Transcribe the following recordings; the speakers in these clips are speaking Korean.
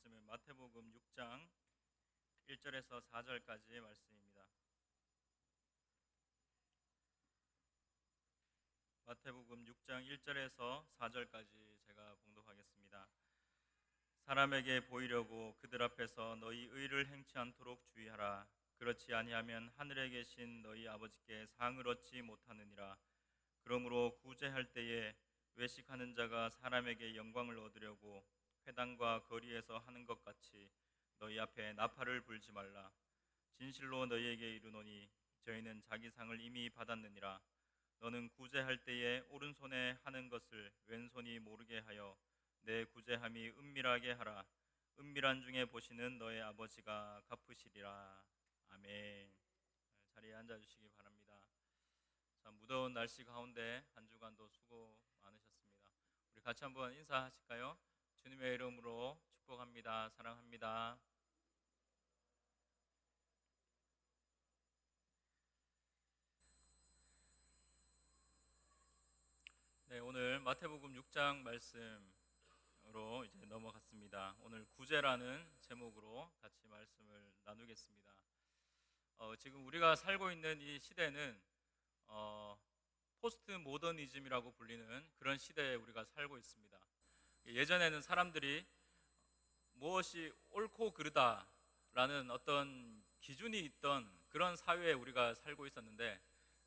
말씀은 마태복음 6장 1절에서 4절까지의 말씀입니다. 마태복음 6장 1절에서 4절까지 제가 봉독하겠습니다. 사람에게 보이려고 그들 앞에서 너희 의를 행치 않도록 주의하라. 그렇지 아니하면 하늘에 계신 너희 아버지께 상을 얻지 못하느니라. 그러므로 구제할 때에 외식하는 자가 사람에게 영광을 얻으려고 회당과 거리에서 하는 것 같이 너희 앞에 나팔을 불지 말라. 진실로 너희에게 이르노니 저희는 자기 상을 이미 받았느니라. 너는 구제할 때에 오른손에 하는 것을 왼손이 모르게 하여 내 구제함이 은밀하게 하라. 은밀한 중에 보시는 너의 아버지가 갚으시리라. 아멘. 자리에 앉아주시기 바랍니다. 참 무더운 날씨 가운데 한 주간도 수고 많으셨습니다. 우리 같이 한번 인사하실까요? 주님의 이름으로 축복합니다. 사랑합니다. 네, 오늘 마태복음 6장 말씀으로 이제 넘어갔습니다. 오늘 구제라는 제목으로 같이 말씀을 나누겠습니다. 지금 우리가 살고 있는 이 시대는 포스트 모더니즘이라고 불리는 그런 시대에 우리가 살고 있습니다. 예전에는 사람들이 무엇이 옳고 그르다라는 어떤 기준이 있던 그런 사회에 우리가 살고 있었는데,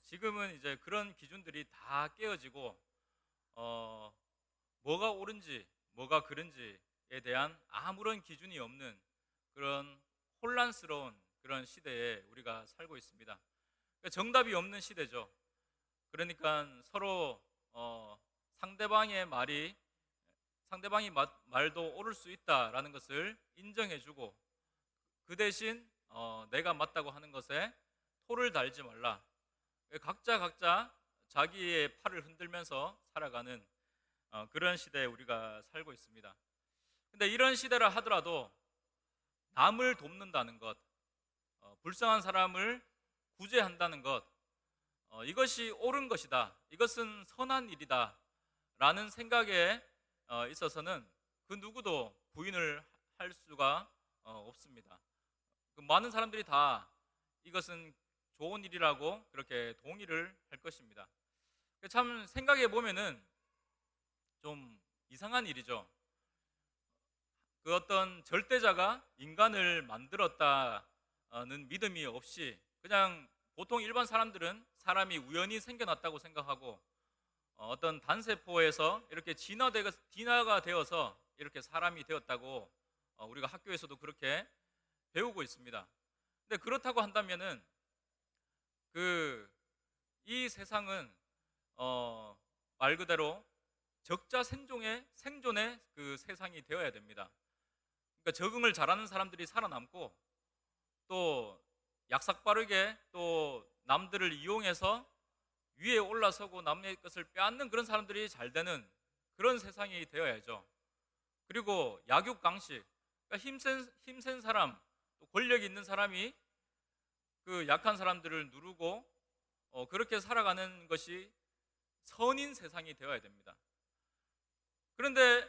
지금은 이제 그런 기준들이 다 깨어지고 뭐가 옳은지 뭐가 그른지에 대한 아무런 기준이 없는 그런 혼란스러운 그런 시대에 우리가 살고 있습니다. 그러니까 정답이 없는 시대죠. 그러니까 서로 상대방이 말도 옳을 수 있다라는 것을 인정해주고, 그 대신 내가 맞다고 하는 것에 토를 달지 말라. 각자 자기의 팔을 흔들면서 살아가는 그런 시대에 우리가 살고 있습니다. 근데 이런 시대라 하더라도 남을 돕는다는 것, 불쌍한 사람을 구제한다는 것, 이것이 옳은 것이다, 이것은 선한 일이다 라는 생각에 있어서는 그 누구도 부인을 할 수가 없습니다. 많은 사람들이 다 이것은 좋은 일이라고 그렇게 동의를 할 것입니다. 참 생각해 보면은 좀 이상한 일이죠. 그 어떤 절대자가 인간을 만들었다는 믿음이 없이 그냥 보통 일반 사람들은 사람이 우연히 생겨났다고 생각하고 어떤 단세포에서 이렇게 진화가 되어서 이렇게 사람이 되었다고 우리가 학교에서도 그렇게 배우고 있습니다. 근데 그렇다고 한다면은 이 세상은 말 그대로 생존의 그 세상이 되어야 됩니다. 그러니까 적응을 잘하는 사람들이 살아남고, 또 약삭빠르게 또 남들을 이용해서 위에 올라서고 남의 것을 빼앗는 그런 사람들이 잘 되는 그런 세상이 되어야죠. 그리고 약육강식, 그러니까 힘센 사람, 또 권력 있는 사람이 그 약한 사람들을 누르고 그렇게 살아가는 것이 선인 세상이 되어야 됩니다. 그런데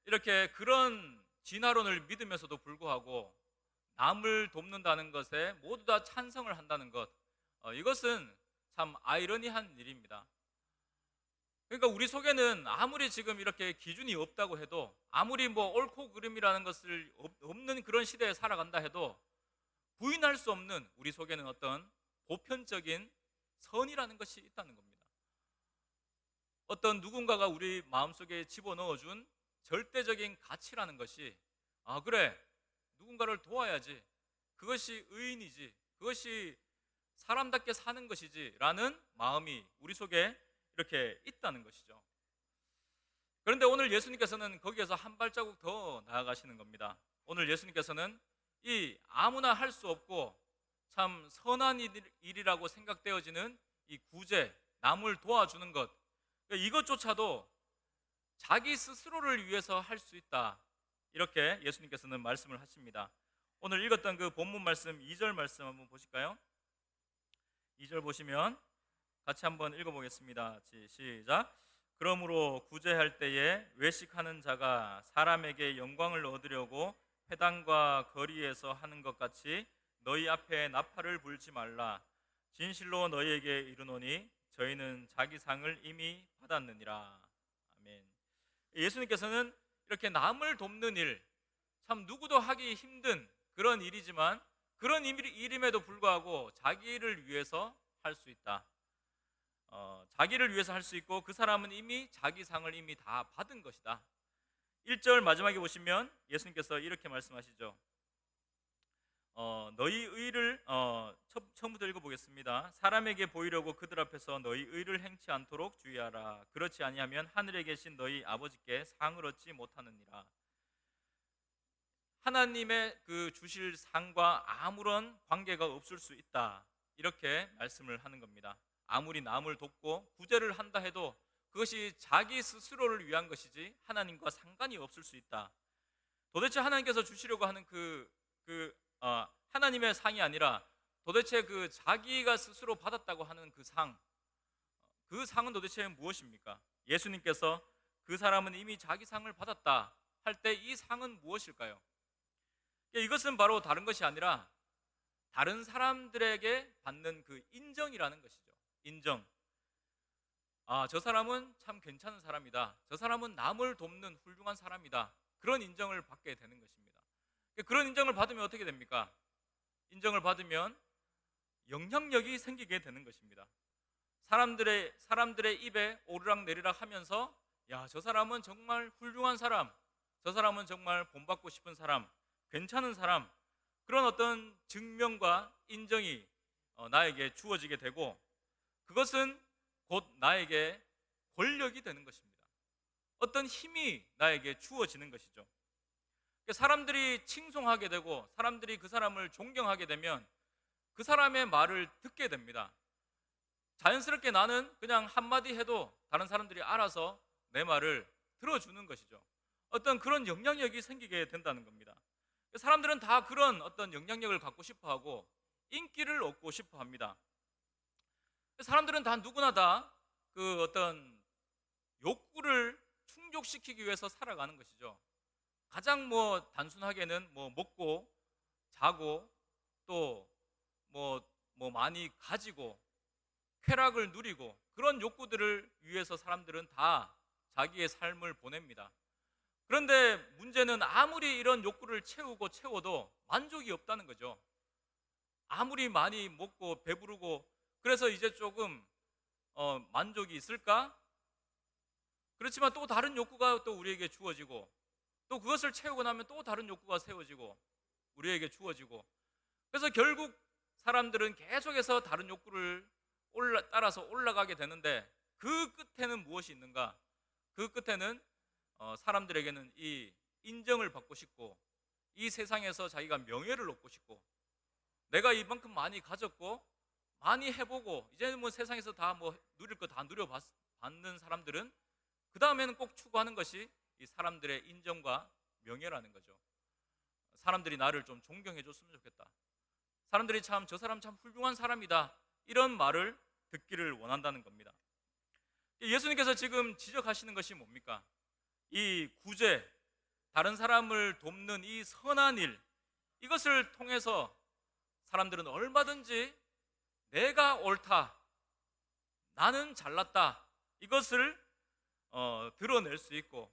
이렇게 그런 진화론을 믿으면서도 불구하고 남을 돕는다는 것에 모두 다 찬성을 한다는 것, 이것은 참 아이러니한 일입니다. 그러니까 우리 속에는 아무리 지금 이렇게 기준이 없다고 해도, 아무리 뭐 옳고 그름이라는 것을 없는 그런 시대에 살아간다 해도 부인할 수 없는 우리 속에는 어떤 보편적인 선이라는 것이 있다는 겁니다. 어떤 누군가가 우리 마음속에 집어넣어준 절대적인 가치라는 것이, 그래, 누군가를 도와야지, 그것이 의인이지, 그것이 사람답게 사는 것이지 라는 마음이 우리 속에 이렇게 있다는 것이죠. 그런데 오늘 예수님께서는 거기에서 한 발자국 더 나아가시는 겁니다. 오늘 예수님께서는 이 아무나 할 수 없고 참 선한 일이라고 생각되어지는 이 구제, 남을 도와주는 것, 이것조차도 자기 스스로를 위해서 할 수 있다, 이렇게 예수님께서는 말씀을 하십니다. 오늘 읽었던 그 본문 말씀 2절 말씀 한번 보실까요? 2절 보시면 같이 한번 읽어보겠습니다. 시작. 그러므로 구제할 때에 외식하는 자가 사람에게 영광을 얻으려고 회당과 거리에서 하는 것 같이 너희 앞에 나팔을 불지 말라. 진실로 너희에게 이르노니 저희는 자기 상을 이미 받았느니라. 아멘. 예수님께서는 이렇게 남을 돕는 일, 참 누구도 하기 힘든 그런 일이지만 그런 일임에도 불구하고 자기를 위해서 할 수 있다. 자기를 위해서 할 수 있고 그 사람은 이미 자기 상을 이미 다 받은 것이다. 1절 마지막에 보시면 예수님께서 이렇게 말씀하시죠. 너희 의를 처음부터 읽어보겠습니다. 사람에게 보이려고 그들 앞에서 너희 의를 행치 않도록 주의하라. 그렇지 아니하면 하늘에 계신 너희 아버지께 상을 얻지 못하느니라. 하나님의 그 주실 상과 아무런 관계가 없을 수 있다, 이렇게 말씀을 하는 겁니다. 아무리 남을 돕고 구제를 한다 해도 그것이 자기 스스로를 위한 것이지 하나님과 상관이 없을 수 있다. 도대체 하나님께서 주시려고 하는 하나님의 상이 아니라 도대체 그 자기가 스스로 받았다고 하는 그 상은 도대체 무엇입니까? 예수님께서 그 사람은 이미 자기 상을 받았다 할 때 이 상은 무엇일까요? 이것은 바로 다른 것이 아니라 다른 사람들에게 받는 그 인정이라는 것이죠. 인정. 저 사람은 참 괜찮은 사람이다. 저 사람은 남을 돕는 훌륭한 사람이다. 그런 인정을 받게 되는 것입니다. 그런 인정을 받으면 어떻게 됩니까? 인정을 받으면 영향력이 생기게 되는 것입니다. 사람들의 입에 오르락 내리락 하면서 저 사람은 정말 훌륭한 사람, 저 사람은 정말 본받고 싶은 사람, 괜찮은 사람, 그런 어떤 증명과 인정이 나에게 주어지게 되고 그것은 곧 나에게 권력이 되는 것입니다. 어떤 힘이 나에게 주어지는 것이죠. 사람들이 칭송하게 되고 사람들이 그 사람을 존경하게 되면 그 사람의 말을 듣게 됩니다. 자연스럽게 나는 그냥 한마디 해도 다른 사람들이 알아서 내 말을 들어주는 것이죠. 어떤 그런 영향력이 생기게 된다는 겁니다. 사람들은 다 그런 어떤 영향력을 갖고 싶어하고 인기를 얻고 싶어합니다. 사람들은 다 누구나 다 그 어떤 욕구를 충족시키기 위해서 살아가는 것이죠. 가장 단순하게는 먹고 자고 또 많이 가지고 쾌락을 누리고 그런 욕구들을 위해서 사람들은 다 자기의 삶을 보냅니다. 그런데 문제는 아무리 이런 욕구를 채워도 만족이 없다는 거죠. 아무리 많이 먹고 배부르고 그래서 이제 조금 만족이 있을까? 그렇지만 또 다른 욕구가 또 우리에게 주어지고 또 그것을 채우고 나면 또 다른 욕구가 세워지고 우리에게 주어지고 그래서 결국 사람들은 계속해서 다른 욕구를 따라서 올라가게 되는데 그 끝에는 무엇이 있는가? 그 끝에는 사람들에게는 이 인정을 받고 싶고 이 세상에서 자기가 명예를 얻고 싶고 내가 이만큼 많이 가졌고 많이 해보고 이제는 세상에서 다 누릴 거 다 누려봤는 사람들은 그 다음에는 꼭 추구하는 것이 이 사람들의 인정과 명예라는 거죠. 사람들이 나를 좀 존경해 줬으면 좋겠다. 사람들이 저 사람 참 훌륭한 사람이다, 이런 말을 듣기를 원한다는 겁니다. 예수님께서 지금 지적하시는 것이 뭡니까? 이 구제, 다른 사람을 돕는 이 선한 일, 이것을 통해서 사람들은 얼마든지 내가 옳다, 나는 잘났다, 이것을 드러낼 수 있고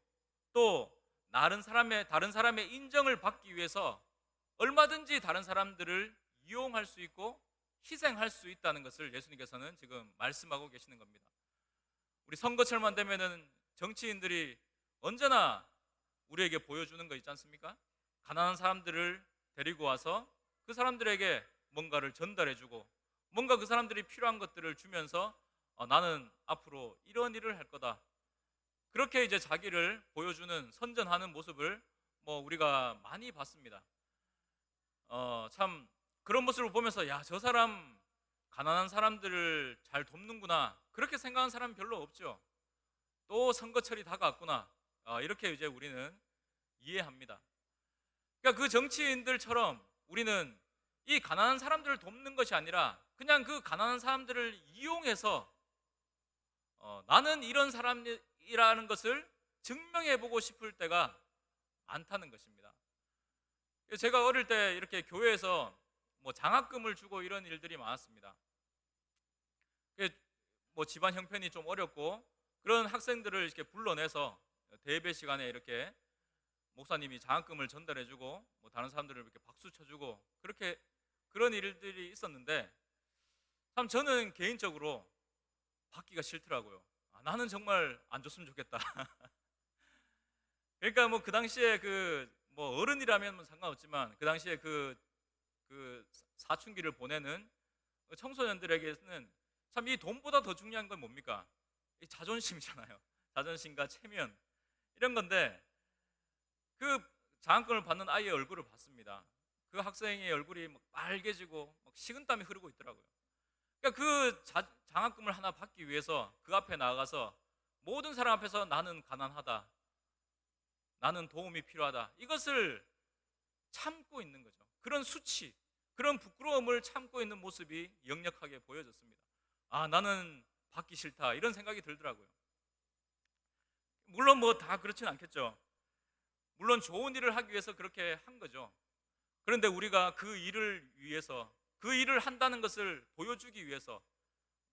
또 다른 사람의 인정을 받기 위해서 얼마든지 다른 사람들을 이용할 수 있고 희생할 수 있다는 것을 예수님께서는 지금 말씀하고 계시는 겁니다. 우리 선거철만 되면은 정치인들이 언제나 우리에게 보여주는 거 있지 않습니까? 가난한 사람들을 데리고 와서 그 사람들에게 뭔가를 전달해주고 뭔가 그 사람들이 필요한 것들을 주면서 나는 앞으로 이런 일을 할 거다, 그렇게 이제 자기를 보여주는, 선전하는 모습을 우리가 많이 봤습니다. 참 그런 모습을 보면서 저 사람 가난한 사람들을 잘 돕는구나, 그렇게 생각하는 사람은 별로 없죠. 또 선거철이 다가왔구나, 이렇게 이제 우리는 이해합니다. 그러니까 그 정치인들처럼 우리는 이 가난한 사람들을 돕는 것이 아니라 그냥 그 가난한 사람들을 이용해서 나는 이런 사람이라는 것을 증명해보고 싶을 때가 많다는 것입니다. 제가 어릴 때 이렇게 교회에서 뭐 장학금을 주고 이런 일들이 많았습니다. 뭐 집안 형편이 좀 어렵고 그런 학생들을 이렇게 불러내서 대예배 시간에 이렇게 목사님이 장학금을 전달해주고 뭐 다른 사람들을 이렇게 박수 쳐주고 그렇게 그런 일들이 있었는데, 참 저는 개인적으로 받기가 싫더라고요. 나는 정말 안 줬으면 좋겠다. 그러니까 뭐 그 당시에 그 뭐 어른이라면 뭐 상관없지만 그 당시에 그 사춘기를 보내는 청소년들에게는 참 이 돈보다 더 중요한 건 뭡니까? 이 자존심이잖아요. 자존심과 체면 이런 건데, 그 장학금을 받는 아이의 얼굴을 봤습니다. 그 학생의 얼굴이 막 빨개지고 막 식은땀이 흐르고 있더라고요. 그러니까 장학금을 하나 받기 위해서 그 앞에 나가서 모든 사람 앞에서 나는 가난하다, 나는 도움이 필요하다, 이것을 참고 있는 거죠. 그런 수치, 그런 부끄러움을 참고 있는 모습이 역력하게 보여졌습니다. 나는 받기 싫다, 이런 생각이 들더라고요. 물론 뭐 다 그렇진 않겠죠. 물론 좋은 일을 하기 위해서 그렇게 한 거죠. 그런데 우리가 그 일을 위해서, 그 일을 한다는 것을 보여주기 위해서,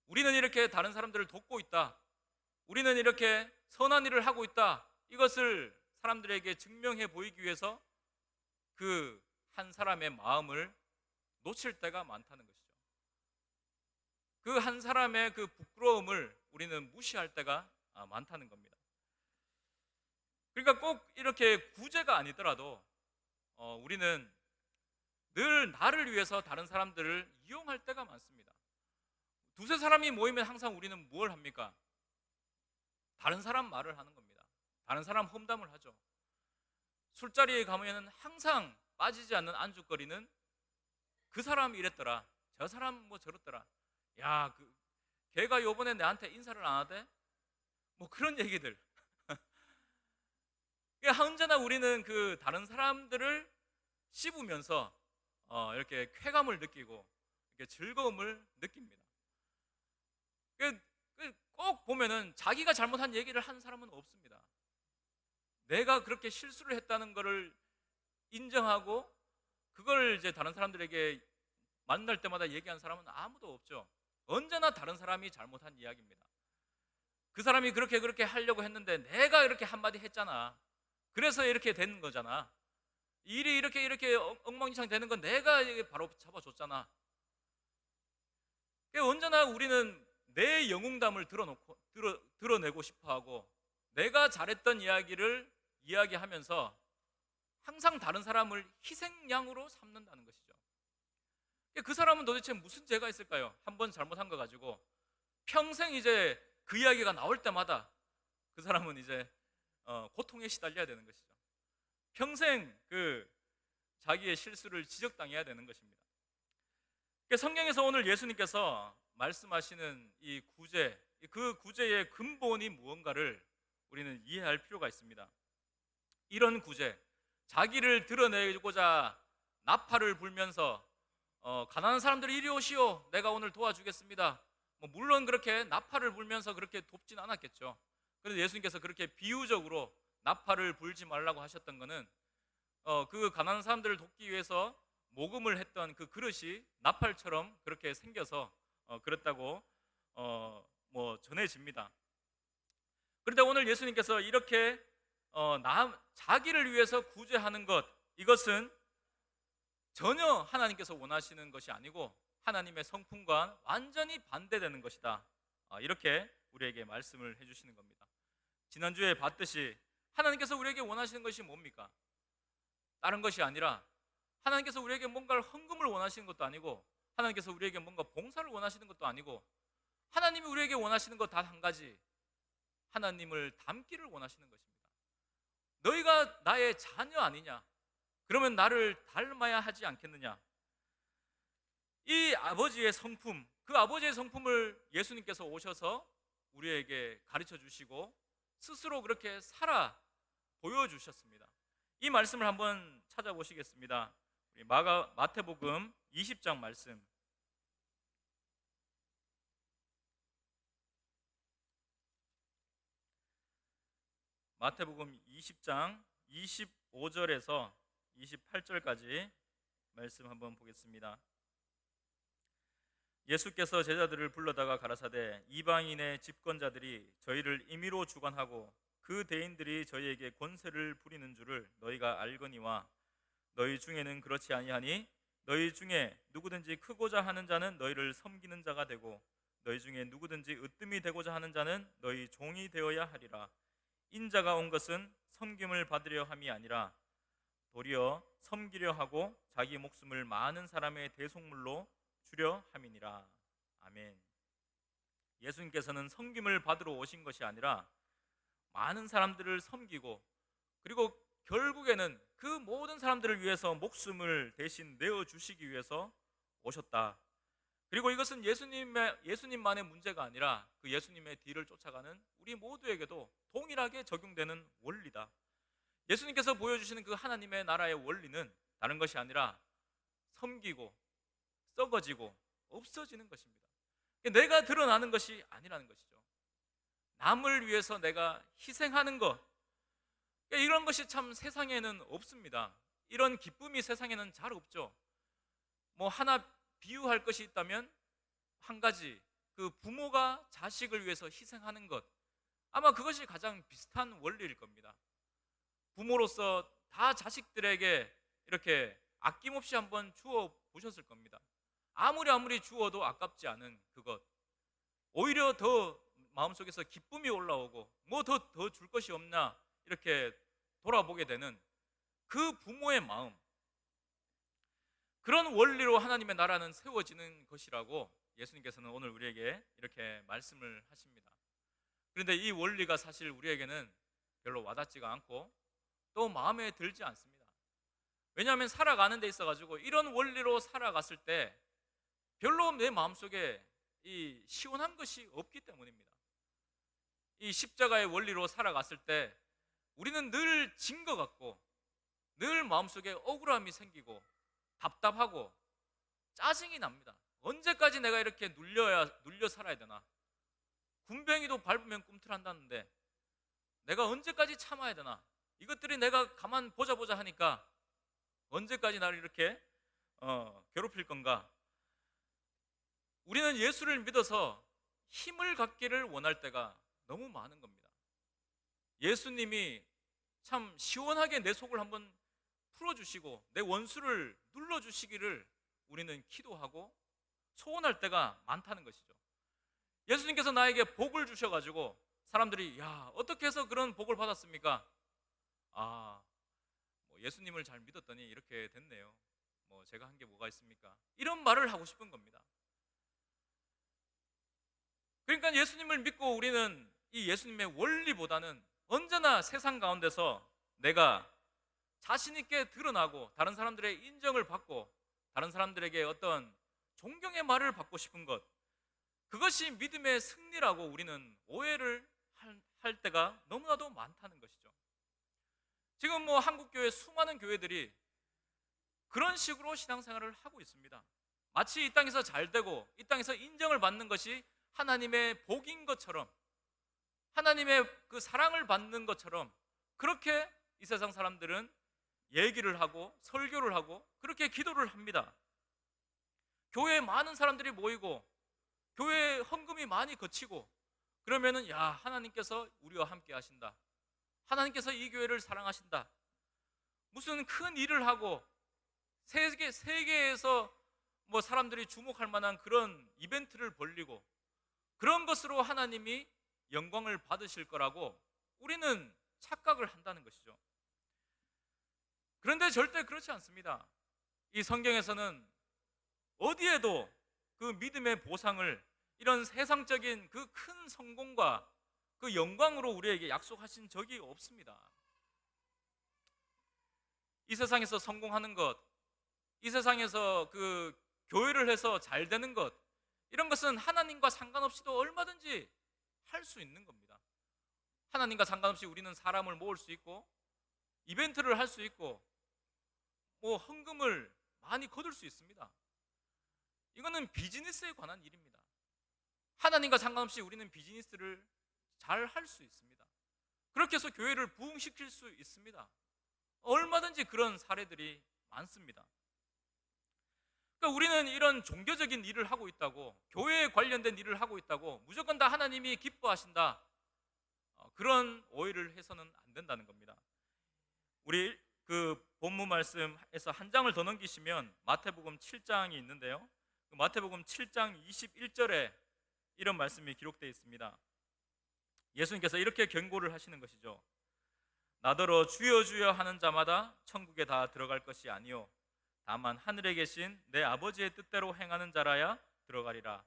우리는 이렇게 다른 사람들을 돕고 있다, 우리는 이렇게 선한 일을 하고 있다, 이것을 사람들에게 증명해 보이기 위해서 그 한 사람의 마음을 놓칠 때가 많다는 것이죠. 그 한 사람의 그 부끄러움을 우리는 무시할 때가 많다는 겁니다. 그러니까 꼭 이렇게 구제가 아니더라도 우리는 늘 나를 위해서 다른 사람들을 이용할 때가 많습니다. 두세 사람이 모이면 항상 우리는 뭘 합니까? 다른 사람 말을 하는 겁니다. 다른 사람 험담을 하죠. 술자리에 가면 항상 빠지지 않는 안주거리는 그 사람이 이랬더라, 저 사람 뭐 저랬더라, 야, 걔가 요번에 나한테 인사를 안 하대? 뭐 그런 얘기들. 언제나 우리는 그 다른 사람들을 씹으면서 이렇게 쾌감을 느끼고 이렇게 즐거움을 느낍니다. 꼭 보면은 자기가 잘못한 얘기를 한 사람은 없습니다. 내가 그렇게 실수를 했다는 것을 인정하고 그걸 이제 다른 사람들에게 만날 때마다 얘기한 사람은 아무도 없죠. 언제나 다른 사람이 잘못한 이야기입니다. 그 사람이 그렇게 하려고 했는데 내가 이렇게 한마디 했잖아, 그래서 이렇게 된 거잖아, 일이 이렇게 엉망진창 되는 건 내가 바로 잡아줬잖아. 언제나 우리는 내 영웅담을 드러내고 싶어하고 내가 잘했던 이야기를 이야기하면서 항상 다른 사람을 희생양으로 삼는다는 것이죠. 그 사람은 도대체 무슨 죄가 있을까요? 한 번 잘못한 거 가지고 평생 이제 그 이야기가 나올 때마다 그 사람은 이제 고통에 시달려야 되는 것이죠. 평생 그 자기의 실수를 지적당해야 되는 것입니다. 성경에서 오늘 예수님께서 말씀하시는 이 구제, 그 구제의 근본이 무언가를 우리는 이해할 필요가 있습니다. 이런 구제, 자기를 드러내고자 나팔을 불면서 가난한 사람들이 이리 오시오, 내가 오늘 도와주겠습니다, 물론 그렇게 나팔을 불면서 그렇게 돕진 않았겠죠. 그런데 예수님께서 그렇게 비유적으로 나팔을 불지 말라고 하셨던 것은 그 가난한 사람들을 돕기 위해서 모금을 했던 그 그릇이 나팔처럼 그렇게 생겨서 그랬다고 전해집니다. 그런데 오늘 예수님께서 이렇게 자기를 위해서 구제하는 것, 이것은 전혀 하나님께서 원하시는 것이 아니고 하나님의 성품과 완전히 반대되는 것이다, 이렇게 우리에게 말씀을 해주시는 겁니다. 지난주에 봤듯이 하나님께서 우리에게 원하시는 것이 뭡니까? 다른 것이 아니라 하나님께서 우리에게 뭔가를 헌금을 원하시는 것도 아니고 하나님께서 우리에게 뭔가 봉사를 원하시는 것도 아니고 하나님이 우리에게 원하시는 것 단 한 가지, 하나님을 닮기를 원하시는 것입니다. 너희가 나의 자녀 아니냐? 그러면 나를 닮아야 하지 않겠느냐? 이 아버지의 성품, 그 아버지의 성품을 예수님께서 오셔서 우리에게 가르쳐 주시고 스스로 그렇게 살아 보여주셨습니다. 이 말씀을 한번 찾아보시겠습니다. 우리 마태복음 20장 말씀. 마태복음 20장 25절에서 28절까지 말씀 한번 보겠습니다. 예수께서 제자들을 불러다가 가라사대 이방인의 집권자들이 저희를 임의로 주관하고 그 대인들이 저희에게 권세를 부리는 줄을 너희가 알거니와 너희 중에는 그렇지 아니하니 너희 중에 누구든지 크고자 하는 자는 너희를 섬기는 자가 되고 너희 중에 누구든지 으뜸이 되고자 하는 자는 너희 종이 되어야 하리라. 인자가 온 것은 섬김을 받으려 함이 아니라 도리어 섬기려 하고 자기 목숨을 많은 사람의 대속물로 주려 함이니라. 아멘. 예수님께서는 섬김을 받으러 오신 것이 아니라 많은 사람들을 섬기고 그리고 결국에는 그 모든 사람들을 위해서 목숨을 대신 내어주시기 위해서 오셨다. 그리고 이것은 예수님만의 문제가 아니라 그 예수님의 뒤를 쫓아가는 우리 모두에게도 동일하게 적용되는 원리다. 예수님께서 보여주시는 그 하나님의 나라의 원리는 다른 것이 아니라 섬기고 썩어지고 없어지는 것입니다. 내가 드러나는 것이 아니라는 것이죠. 남을 위해서 내가 희생하는 것, 이런 것이 참 세상에는 없습니다. 이런 기쁨이 세상에는 잘 없죠. 뭐 하나 비유할 것이 있다면 한 가지, 그 부모가 자식을 위해서 희생하는 것, 아마 그것이 가장 비슷한 원리일 겁니다. 부모로서 다 자식들에게 이렇게 아낌없이 한번 주어 보셨을 겁니다. 아무리 주어도 아깝지 않은 그것, 오히려 더 마음속에서 기쁨이 올라오고 뭐 더 줄 것이 없나 이렇게 돌아보게 되는 그 부모의 마음, 그런 원리로 하나님의 나라는 세워지는 것이라고 예수님께서는 오늘 우리에게 이렇게 말씀을 하십니다. 그런데 이 원리가 사실 우리에게는 별로 와닿지가 않고 또 마음에 들지 않습니다. 왜냐하면 살아가는 데 있어가지고 이런 원리로 살아갔을 때 별로 내 마음속에 이 시원한 것이 없기 때문입니다. 이 십자가의 원리로 살아갔을 때 우리는 늘 진 것 같고 늘 마음속에 억울함이 생기고 답답하고 짜증이 납니다. 언제까지 내가 이렇게 눌려 살아야 되나? 군뱅이도 밟으면 꿈틀한다는데 내가 언제까지 참아야 되나? 이것들이 내가 가만 보자 하니까 언제까지 나를 이렇게 괴롭힐 건가? 우리는 예수를 믿어서 힘을 갖기를 원할 때가 너무 많은 겁니다. 예수님이 참 시원하게 내 속을 한번 풀어주시고 내 원수를 눌러주시기를 우리는 기도하고 소원할 때가 많다는 것이죠. 예수님께서 나에게 복을 주셔가지고 사람들이 야, 어떻게 해서 그런 복을 받았습니까? 뭐 예수님을 잘 믿었더니 이렇게 됐네요. 뭐 제가 한 게 뭐가 있습니까? 이런 말을 하고 싶은 겁니다. 그러니까 예수님을 믿고 우리는 이 예수님의 원리보다는 언제나 세상 가운데서 내가 자신 있게 드러나고 다른 사람들의 인정을 받고 다른 사람들에게 어떤 존경의 말을 받고 싶은 것, 그것이 믿음의 승리라고 우리는 오해를 할 때가 너무나도 많다는 것이죠. 지금 뭐 한국교회 수많은 교회들이 그런 식으로 신앙생활을 하고 있습니다. 마치 이 땅에서 잘 되고 이 땅에서 인정을 받는 것이 하나님의 복인 것처럼, 하나님의 그 사랑을 받는 것처럼 그렇게 이 세상 사람들은 얘기를 하고 설교를 하고 그렇게 기도를 합니다. 교회에 많은 사람들이 모이고 교회에 헌금이 많이 거치고 그러면은 야, 하나님께서 우리와 함께 하신다, 하나님께서 이 교회를 사랑하신다, 무슨 큰 일을 하고 세계에서 뭐 사람들이 주목할 만한 그런 이벤트를 벌리고 그런 것으로 하나님이 영광을 받으실 거라고 우리는 착각을 한다는 것이죠. 그런데 절대 그렇지 않습니다. 이 성경에서는 어디에도 그 믿음의 보상을 이런 세상적인 그 큰 성공과 그 영광으로 우리에게 약속하신 적이 없습니다. 이 세상에서 성공하는 것, 이 세상에서 그 교회를 해서 잘 되는 것, 이런 것은 하나님과 상관없이도 얼마든지 할 수 있는 겁니다. 하나님과 상관없이 우리는 사람을 모을 수 있고 이벤트를 할 수 있고 뭐 헌금을 많이 거둘 수 있습니다. 이거는 비즈니스에 관한 일입니다. 하나님과 상관없이 우리는 비즈니스를 잘 할 수 있습니다. 그렇게 해서 교회를 부흥시킬 수 있습니다. 얼마든지 그런 사례들이 많습니다. 그러니까 우리는 이런 종교적인 일을 하고 있다고, 교회에 관련된 일을 하고 있다고 무조건 다 하나님이 기뻐하신다, 그런 오해를 해서는 안 된다는 겁니다. 우리 그 본문 말씀에서 한 장을 더 넘기시면 마태복음 7장이 있는데요, 그 마태복음 7장 21절에 이런 말씀이 기록되어 있습니다. 예수님께서 이렇게 경고를 하시는 것이죠. 나더러 주여 주여 하는 자마다 천국에 다 들어갈 것이 아니요 다만 하늘에 계신 내 아버지의 뜻대로 행하는 자라야 들어가리라.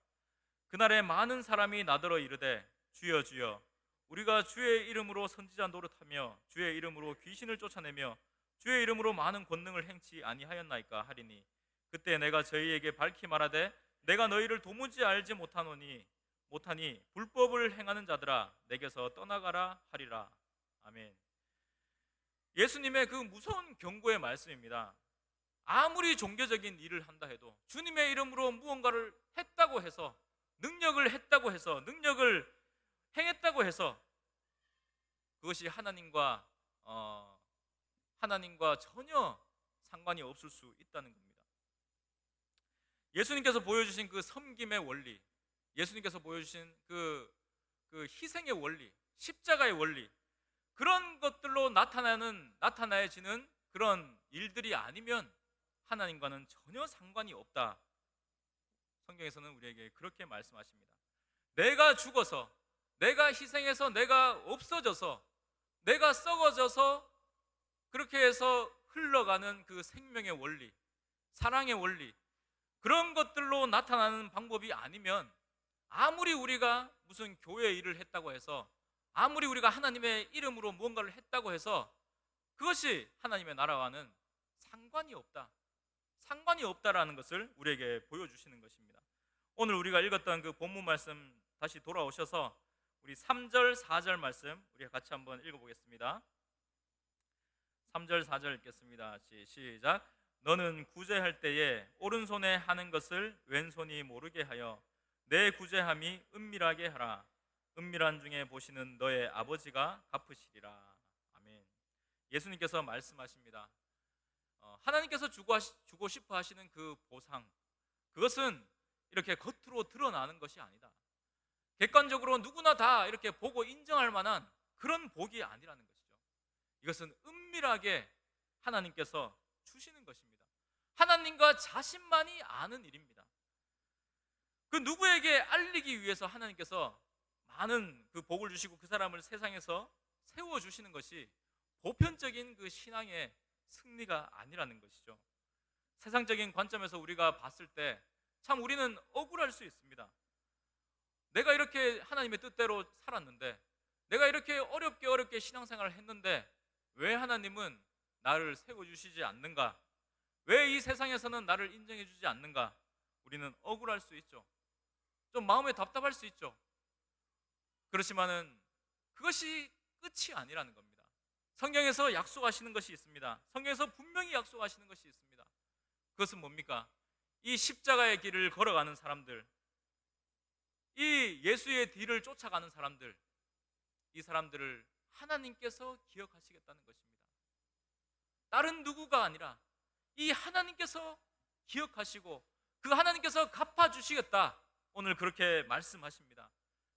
그날에 많은 사람이 나더러 이르되 주여 주여 우리가 주의 이름으로 선지자 노릇하며 주의 이름으로 귀신을 쫓아내며 주의 이름으로 많은 권능을 행치 아니하였나이까 하리니 그때 내가 저희에게 밝히 말하되 내가 너희를 도무지 알지 못하니 불법을 행하는 자들아 내게서 떠나가라 하리라. 아멘. 예수님의 그 무서운 경고의 말씀입니다. 아무리 종교적인 일을 한다 해도 주님의 이름으로 무언가를 했다고 해서, 능력을 했다고 해서, 능력을 행했다고 해서 그것이 하나님과 전혀 상관이 없을 수 있다는 겁니다. 예수님께서 보여주신 그 섬김의 원리, 예수님께서 보여주신 그 희생의 원리, 십자가의 원리, 그런 것들로 나타나지는 그런 일들이 아니면 하나님과는 전혀 상관이 없다. 성경에서는 우리에게 그렇게 말씀하십니다. 내가 죽어서, 내가 희생해서, 내가 없어져서, 내가 썩어져서 그렇게 해서 흘러가는 그 생명의 원리, 사랑의 원리, 그런 것들로 나타나는 방법이 아니면 아무리 우리가 무슨 교회 일을 했다고 해서, 아무리 우리가 하나님의 이름으로 무언가를 했다고 해서 그것이 하나님의 나라와는 상관이 없다라는 것을 우리에게 보여주시는 것입니다. 오늘 우리가 읽었던 그 본문 말씀 다시 돌아오셔서 우리 3절 4절 말씀 우리가 같이 한번 읽어보겠습니다. 3절 4절 읽겠습니다. 시작. 너는 구제할 때에 오른손에 하는 것을 왼손이 모르게 하여 내 구제함이 은밀하게 하라. 은밀한 중에 보시는 너의 아버지가 갚으시리라. 아멘. 예수님께서 말씀하십니다. 하나님께서 주고 싶어 하시는 그 보상, 그것은 이렇게 겉으로 드러나는 것이 아니다. 객관적으로 누구나 다 이렇게 보고 인정할 만한 그런 복이 아니라는 것이죠. 이것은 은밀하게 하나님께서 주시는 것입니다. 하나님과 자신만이 아는 일입니다. 그 누구에게 알리기 위해서 하나님께서 많은 그 복을 주시고 그 사람을 세상에서 세워주시는 것이 보편적인 그 신앙의 승리가 아니라는 것이죠. 세상적인 관점에서 우리가 봤을 때 참 우리는 억울할 수 있습니다. 내가 이렇게 하나님의 뜻대로 살았는데, 내가 이렇게 어렵게 신앙생활을 했는데 왜 하나님은 나를 세워주시지 않는가? 왜 이 세상에서는 나를 인정해주지 않는가? 우리는 억울할 수 있죠. 좀 마음에 답답할 수 있죠. 그렇지만은 그것이 끝이 아니라는 겁니다. 성경에서 약속하시는 것이 있습니다. 성경에서 분명히 약속하시는 것이 있습니다. 그것은 뭡니까? 이 십자가의 길을 걸어가는 사람들, 이 예수의 뒤를 쫓아가는 사람들, 이 사람들을 하나님께서 기억하시겠다는 것입니다. 다른 누구가 아니라 이 하나님께서 기억하시고 그 하나님께서 갚아주시겠다, 오늘 그렇게 말씀하십니다.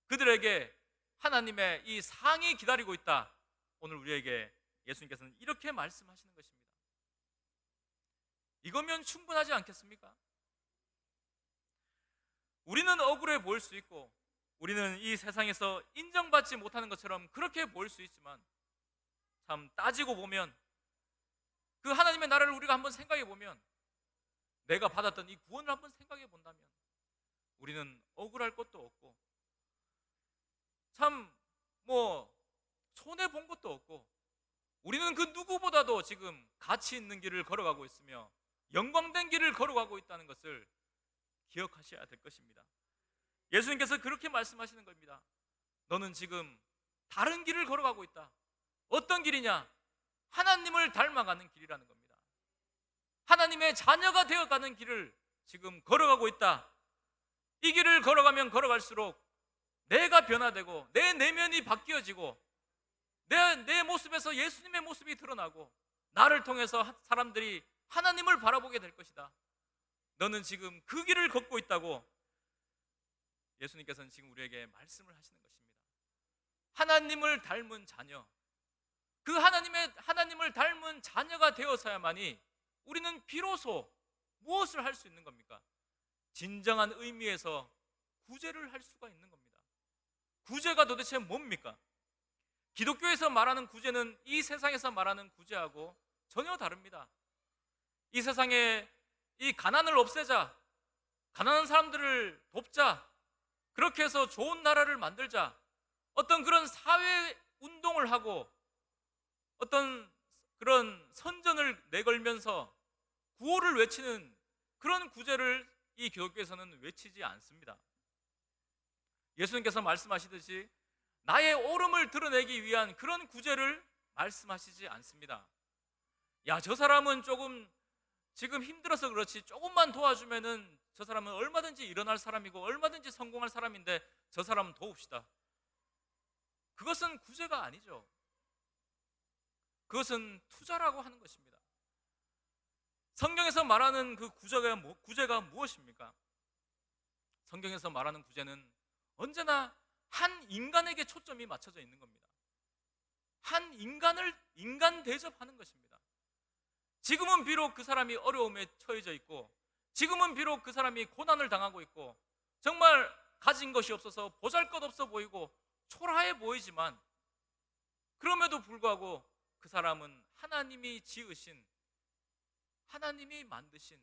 그들에게 하나님의 이 상이 기다리고 있다, 오늘 우리에게 예수님께서는 이렇게 말씀하시는 것입니다. 이거면 충분하지 않겠습니까? 우리는 억울해 보일 수 있고 우리는 이 세상에서 인정받지 못하는 것처럼 그렇게 보일 수 있지만, 참 따지고 보면 그 하나님의 나라를 우리가 한번 생각해 보면, 내가 받았던 이 구원을 한번 생각해 본다면 우리는 억울할 것도 없고 참 손해 본 것도 없고, 우리는 그 누구보다도 지금 가치 있는 길을 걸어가고 있으며 영광된 길을 걸어가고 있다는 것을 기억하셔야 될 것입니다. 예수님께서 그렇게 말씀하시는 겁니다. 너는 지금 다른 길을 걸어가고 있다. 어떤 길이냐? 하나님을 닮아가는 길이라는 겁니다. 하나님의 자녀가 되어가는 길을 지금 걸어가고 있다. 이 길을 걸어가면 걸어갈수록 내가 변화되고 내 내면이 바뀌어지고 내 모습에서 예수님의 모습이 드러나고 나를 통해서 사람들이 하나님을 바라보게 될 것이다. 너는 지금 그 길을 걷고 있다고 예수님께서는 지금 우리에게 말씀을 하시는 것입니다. 하나님을 닮은 자녀, 그 하나님을 닮은 자녀가 되어서야만이 우리는 비로소 무엇을 할 수 있는 겁니까? 진정한 의미에서 구제를 할 수가 있는 겁니다. 구제가 도대체 뭡니까? 기독교에서 말하는 구제는 이 세상에서 말하는 구제하고 전혀 다릅니다. 이 세상에 이 가난을 없애자, 가난한 사람들을 돕자, 그렇게 해서 좋은 나라를 만들자, 어떤 그런 사회 운동을 하고 어떤 그런 선전을 내걸면서 구호를 외치는 그런 구제를 이 기독교에서는 외치지 않습니다. 예수님께서 말씀하시듯이 나의 옳음을 드러내기 위한 그런 구제를 말씀하시지 않습니다. 야, 저 사람은 조금 지금 힘들어서 그렇지 조금만 도와주면은 저 사람은 얼마든지 일어날 사람이고 얼마든지 성공할 사람인데 저 사람은 도웁시다. 그것은 구제가 아니죠. 그것은 투자라고 하는 것입니다. 성경에서 말하는 그 구제가 무엇입니까? 성경에서 말하는 구제는 언제나 한 인간에게 초점이 맞춰져 있는 겁니다. 한 인간 대접하는 것입니다. 지금은 비록 그 사람이 어려움에 처해져 있고, 지금은 비록 그 사람이 고난을 당하고 있고, 정말 가진 것이 없어서 보잘것없어 보이고 초라해 보이지만, 그럼에도 불구하고 그 사람은 하나님이 지으신, 하나님이 만드신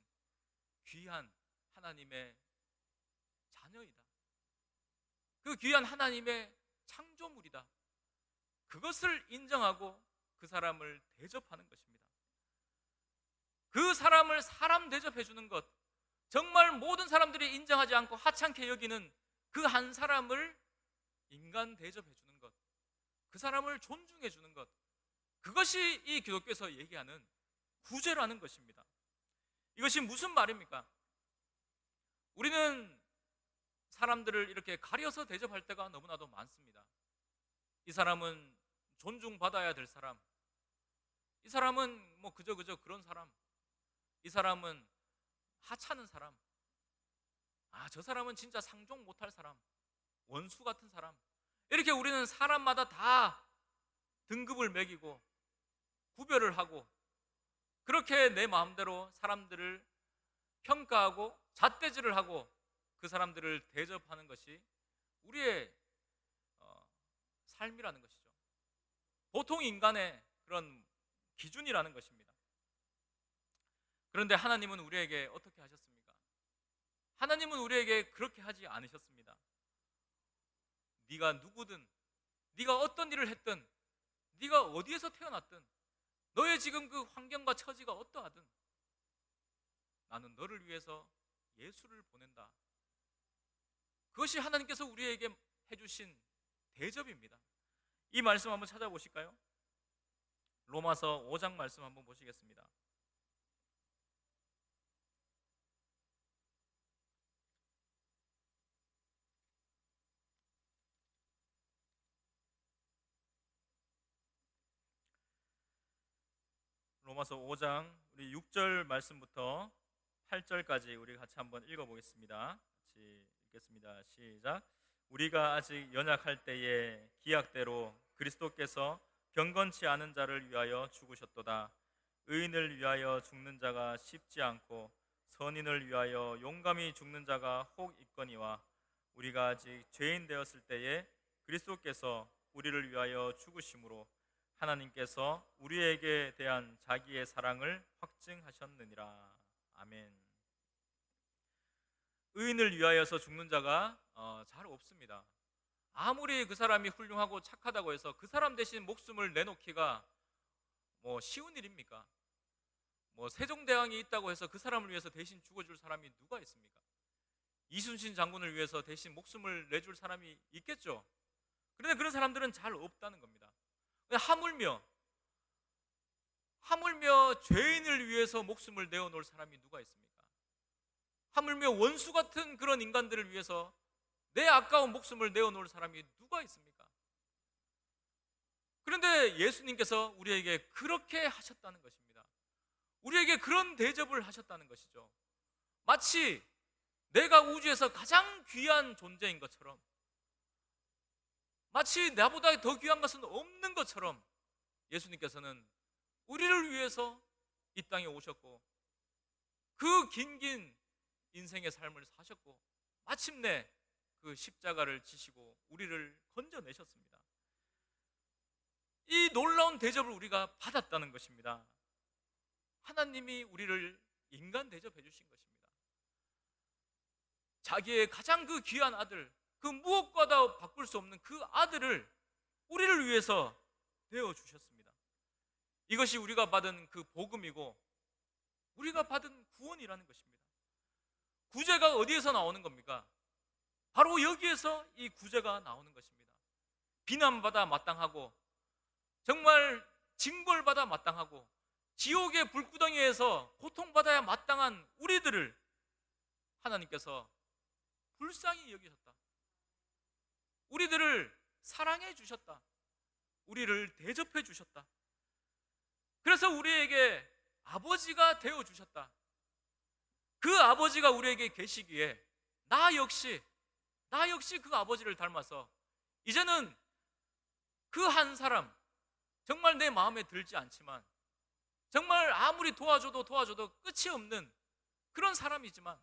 귀한 하나님의 자녀이다. 그 귀한 하나님의 창조물이다. 그것을 인정하고 그 사람을 대접하는 것입니다. 그 사람을 사람 대접해 주는 것, 정말 모든 사람들이 인정하지 않고 하찮게 여기는 그 한 사람을 인간 대접해 주는 것, 그 사람을 존중해 주는 것, 그것이 이 기독교에서 얘기하는 구제라는 것입니다. 이것이 무슨 말입니까? 우리는 사람들을 이렇게 가려서 대접할 때가 너무나도 많습니다. 이 사람은 존중받아야 될 사람, 이 사람은 뭐 그저 그런 사람, 이 사람은 하찮은 사람, 저 사람은 진짜 상종 못할 사람, 원수 같은 사람, 이렇게 우리는 사람마다 다 등급을 매기고 구별을 하고 그렇게 내 마음대로 사람들을 평가하고 잣대질을 하고 그 사람들을 대접하는 것이 우리의 삶이라는 것이죠. 보통 인간의 그런 기준이라는 것입니다. 그런데 하나님은 우리에게 어떻게 하셨습니까? 하나님은 우리에게 그렇게 하지 않으셨습니다. 네가 누구든, 네가 어떤 일을 했든, 네가 어디에서 태어났든, 너의 지금 그 환경과 처지가 어떠하든 나는 너를 위해서 예수를 보낸다. 그것이 하나님께서 우리에게 해주신 대접입니다. 이 말씀 한번 찾아보실까요? 로마서 5장 말씀 한번 보시겠습니다. 로마서 5장 우리 6절 말씀부터 8절까지 우리 같이 한번 읽어보겠습니다. 같이 읽겠습니다. 시작. 우리가 아직 연약할 때에 기약대로 그리스도께서 경건치 않은 자를 위하여 죽으셨도다. 의인을 위하여 죽는 자가 쉽지 않고 선인을 위하여 용감히 죽는 자가 혹 있거니와 우리가 아직 죄인 되었을 때에 그리스도께서 우리를 위하여 죽으심으로 하나님께서 우리에게 대한 자기의 사랑을 확증하셨느니라. 아멘. 의인을 위하여서 죽는 자가 잘 없습니다. 아무리 그 사람이 훌륭하고 착하다고 해서 그 사람 대신 목숨을 내놓기가 뭐 쉬운 일입니까? 뭐 세종대왕이 있다고 해서 그 사람을 위해서 대신 죽어줄 사람이 누가 있습니까? 이순신 장군을 위해서 대신 목숨을 내줄 사람이 있겠죠. 그런데 그런 사람들은 잘 없다는 겁니다. 하물며 죄인을 위해서 목숨을 내어놓을 사람이 누가 있습니까? 하물며 원수 같은 그런 인간들을 위해서 내 아까운 목숨을 내어놓을 사람이 누가 있습니까? 그런데 예수님께서 우리에게 그렇게 하셨다는 것입니다. 우리에게 그런 대접을 하셨다는 것이죠. 마치 내가 우주에서 가장 귀한 존재인 것처럼, 마치 나보다 더 귀한 것은 없는 것처럼 예수님께서는 우리를 위해서 이 땅에 오셨고 그 긴 인생의 삶을 사셨고 마침내 그 십자가를 지시고 우리를 건져내셨습니다. 이 놀라운 대접을 우리가 받았다는 것입니다. 하나님이 우리를 인간 대접해 주신 것입니다. 자기의 가장 그 귀한 아들, 그 무엇과도 바꿀 수 없는 그 아들을 우리를 위해서 내어 주셨습니다. 이것이 우리가 받은 그 복음이고 우리가 받은 구원이라는 것입니다. 구제가 어디에서 나오는 겁니까? 바로 여기에서 이 구제가 나오는 것입니다. 비난받아 마땅하고 정말 징벌받아 마땅하고 지옥의 불구덩이에서 고통받아야 마땅한 우리들을 하나님께서 불쌍히 여기셨다. 우리들을 사랑해 주셨다. 우리를 대접해 주셨다. 그래서 우리에게 아버지가 되어 주셨다. 그 아버지가 우리에게 계시기에 나 역시 그 아버지를 닮아서 이제는 그 한 사람, 정말 내 마음에 들지 않지만 정말 아무리 도와줘도 끝이 없는 그런 사람이지만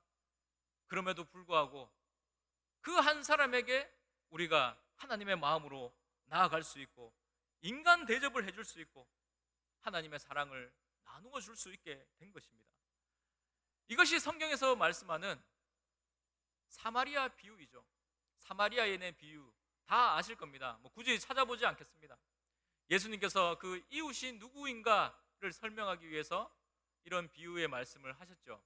그럼에도 불구하고 그 한 사람에게 우리가 하나님의 마음으로 나아갈 수 있고 인간 대접을 해줄 수 있고 하나님의 사랑을 나누어 줄 수 있게 된 것입니다. 이것이 성경에서 말씀하는 사마리아 비유이죠. 사마리아 여인의 비유 다 아실 겁니다. 굳이 찾아보지 않겠습니다. 예수님께서 그 이웃이 누구인가를 설명하기 위해서 이런 비유의 말씀을 하셨죠.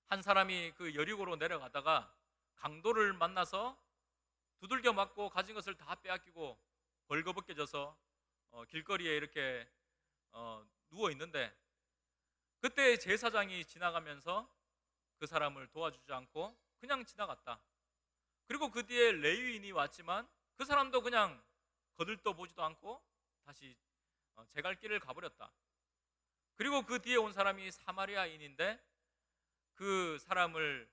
한 사람이 그 여리고로 내려가다가 강도를 만나서 두들겨 맞고 가진 것을 다 빼앗기고 벌거벗겨져서 길거리에 이렇게 누워 있는데 그때 제사장이 지나가면서 그 사람을 도와주지 않고 그냥 지나갔다. 그리고 그 뒤에 레위인이 왔지만 그 사람도 그냥 거들떠 보지도 않고 다시 제 갈 길을 가버렸다. 그리고 그 뒤에 온 사람이 사마리아인인데 그 사람을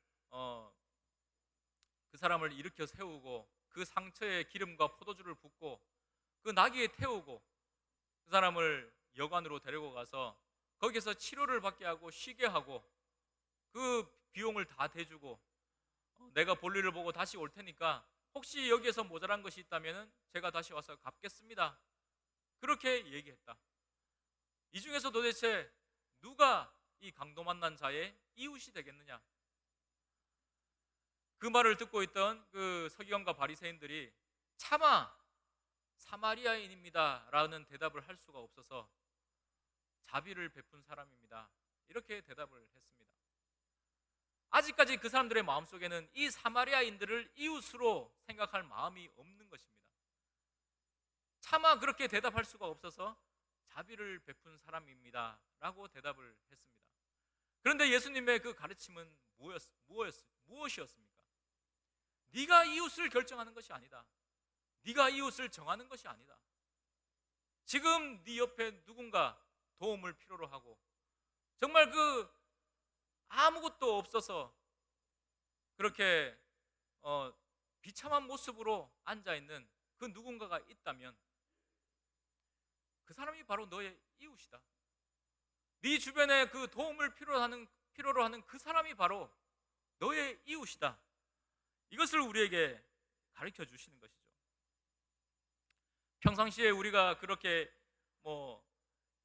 일으켜 세우고 그 상처에 기름과 포도주를 붓고 그 나귀에 태우고 그 사람을 여관으로 데리고 가서 거기서 치료를 받게 하고 쉬게 하고 그 비용을 다 대주고 내가 볼일을 보고 다시 올 테니까 혹시 여기에서 모자란 것이 있다면 제가 다시 와서 갚겠습니다. 그렇게 얘기했다. 이 중에서 도대체 누가 이 강도 만난 자의 이웃이 되겠느냐? 그 말을 듣고 있던 그 서기관과 바리새인들이 차마 사마리아인입니다 라는 대답을 할 수가 없어서 자비를 베푼 사람입니다 이렇게 대답을 했습니다. 아직까지 그 사람들의 마음속에는 이 사마리아인들을 이웃으로 생각할 마음이 없는 것입니다. 차마 그렇게 대답할 수가 없어서 자비를 베푼 사람입니다 라고 대답을 했습니다. 그런데 예수님의 그 가르침은 무엇이었습니까? 네가 이웃을 결정하는 것이 아니다. 네가 이웃을 정하는 것이 아니다. 지금 네 옆에 누군가 도움을 필요로 하고 정말 그 아무것도 없어서 그렇게 비참한 모습으로 앉아있는 그 누군가가 있다면 그 사람이 바로 너의 이웃이다. 네 주변에 그 도움을 필요로 하는 그 사람이 바로 너의 이웃이다. 이것을 우리에게 가르쳐 주시는 것이죠. 평상시에 우리가 그렇게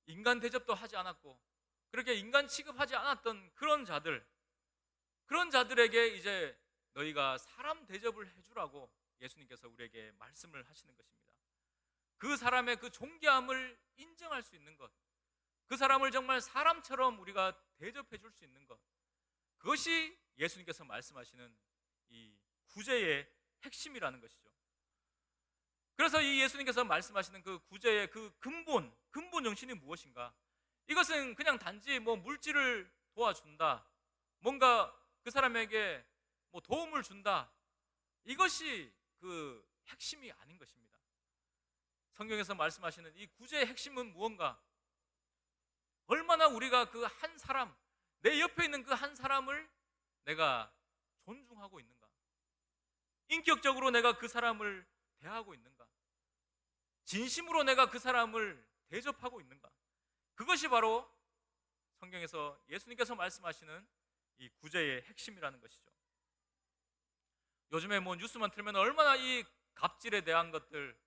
인간 대접도 하지 않았고 그렇게 인간 취급하지 않았던 그런 자들에게 이제 너희가 사람 대접을 해주라고 예수님께서 우리에게 말씀을 하시는 것입니다. 그 사람의 그 존귀함을 인정할 수 있는 것, 그 사람을 정말 사람처럼 우리가 대접해 줄 수 있는 것, 그것이 예수님께서 말씀하시는 이 구제의 핵심이라는 것이죠. 그래서 이 예수님께서 말씀하시는 그 구제의 그 근본 정신이 무엇인가? 이것은 그냥 단지 물질을 도와준다, 뭔가 그 사람에게 도움을 준다, 이것이 그 핵심이 아닌 것입니다. 성경에서 말씀하시는 이 구제의 핵심은 무언가? 얼마나 우리가 그 한 사람, 내 옆에 있는 그 한 사람을 내가 존중하고 있는가? 인격적으로 내가 그 사람을 대하고 있는가? 진심으로 내가 그 사람을 대접하고 있는가? 그것이 바로 성경에서 예수님께서 말씀하시는 이 구제의 핵심이라는 것이죠. 요즘에 뭐 뉴스만 틀면 얼마나 이 갑질에 대한 것들,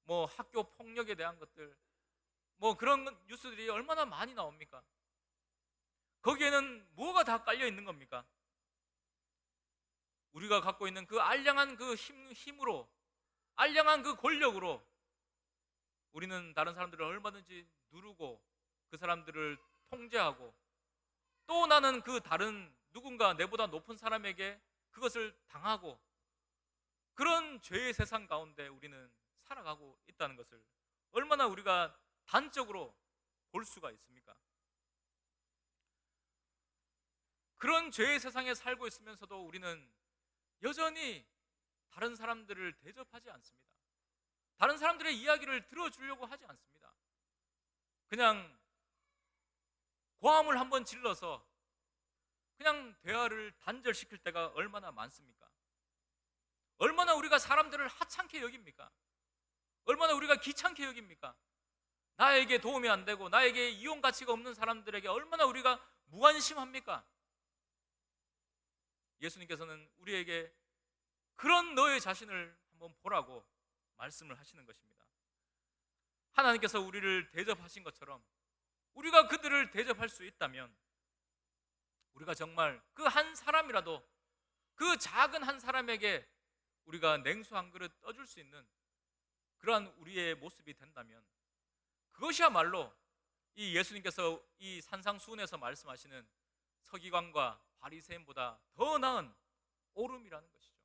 뭐 학교 폭력에 대한 것들, 뭐 그런 뉴스들이 얼마나 많이 나옵니까? 거기에는 뭐가 다 깔려 있는 겁니까? 우리가 갖고 있는 그 알량한 그 힘으로, 알량한 그 권력으로 우리는 다른 사람들을 얼마든지 누르고 그 사람들을 통제하고, 또 나는 그 다른 누군가 내보다 높은 사람에게 그것을 당하고, 그런 죄의 세상 가운데 우리는 살아가고 있다는 것을 얼마나 우리가 단적으로 볼 수가 있습니까? 그런 죄의 세상에 살고 있으면서도 우리는 여전히 다른 사람들을 대접하지 않습니다. 다른 사람들의 이야기를 들어주려고 하지 않습니다. 그냥 고함을 한번 질러서 그냥 대화를 단절시킬 때가 얼마나 많습니까? 얼마나 우리가 사람들을 하찮게 여깁니까? 얼마나 우리가 귀찮게 여깁니까? 나에게 도움이 안 되고 나에게 이용 가치가 없는 사람들에게 얼마나 우리가 무관심합니까? 예수님께서는 우리에게 그런 너의 자신을 한번 보라고 말씀을 하시는 것입니다. 하나님께서 우리를 대접하신 것처럼 우리가 그들을 대접할 수 있다면, 우리가 정말 그 한 사람이라도, 그 작은 한 사람에게 우리가 냉수 한 그릇 떠줄 수 있는 그러한 우리의 모습이 된다면, 그것이야말로 이 예수님께서 이 산상수훈에서 말씀하시는 서기관과 바리새인보다 더 나은 오름이라는 것이죠.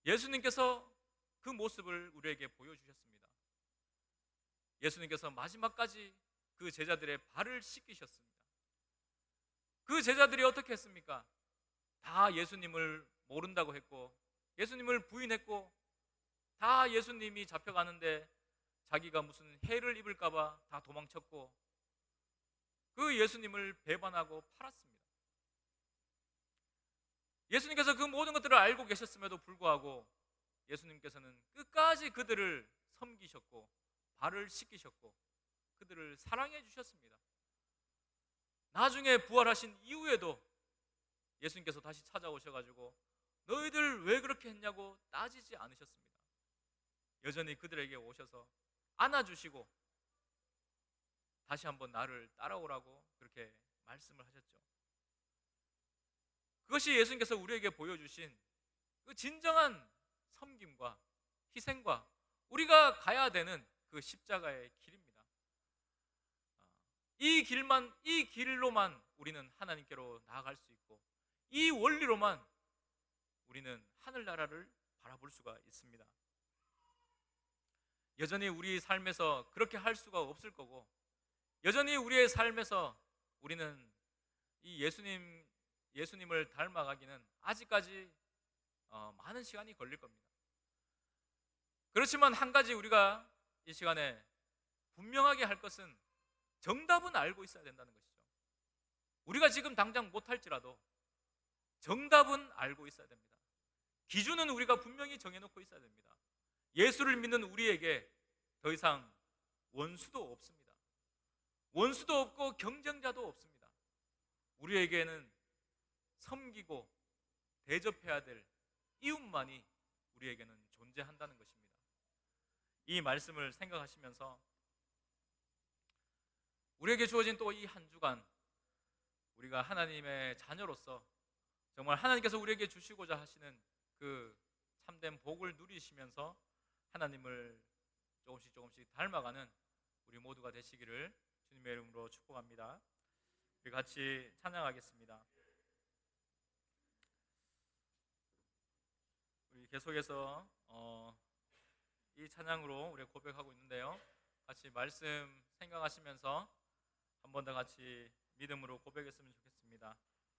예수님께서 그 모습을 우리에게 보여주셨습니다. 예수님께서 마지막까지 그 제자들의 발을 씻기셨습니다. 그 제자들이 어떻게 했습니까? 다 예수님을 모른다고 했고, 예수님을 부인했고, 다 예수님이 잡혀가는데 자기가 무슨 해를 입을까봐 다 도망쳤고, 그 예수님을 배반하고 팔았습니다. 예수님께서 그 모든 것들을 알고 계셨음에도 불구하고 예수님께서는 끝까지 그들을 섬기셨고 발을 씻기셨고 그들을 사랑해 주셨습니다. 나중에 부활하신 이후에도 예수님께서 다시 찾아오셔가지고 너희들 왜 그렇게 했냐고 따지지 않으셨습니다. 여전히 그들에게 오셔서 안아주시고 다시 한번 나를 따라오라고 그렇게 말씀을 하셨죠. 그것이 예수님께서 우리에게 보여주신 그 진정한 섬김과 희생과 우리가 가야 되는 그 십자가의 길입니다. 이 길로만 우리는 하나님께로 나아갈 수 있고, 이 원리로만 우리는 하늘나라를 바라볼 수가 있습니다. 여전히 우리 삶에서 그렇게 할 수가 없을 거고, 여전히 우리의 삶에서 우리는 이 예수님을 닮아가기는 아직까지 많은 시간이 걸릴 겁니다. 그렇지만 한 가지 우리가 이 시간에 분명하게 할 것은 정답은 알고 있어야 된다는 것이죠. 우리가 지금 당장 못할지라도 정답은 알고 있어야 됩니다. 기준은 우리가 분명히 정해놓고 있어야 됩니다. 예수를 믿는 우리에게 더 이상 원수도 없습니다. 원수도 없고 경쟁자도 없습니다. 우리에게는 섬기고 대접해야 될 이웃만이 우리에게는 존재한다는 것입니다. 이 말씀을 생각하시면서 우리에게 주어진 또 이 한 주간 우리가 하나님의 자녀로서 정말 하나님께서 우리에게 주시고자 하시는 그 참된 복을 누리시면서 하나님을 조금씩 닮아가는 우리 모두가 되시기를 주님의 이름으로 축복합니다. 우리 같이 찬양하겠습니다. 우리 계속해서 이 찬양으로 우리 고백하고 있는데요, 같이 말씀 생각하시면서 한 번 더 같이 믿음으로 고백했으면 좋겠습니다.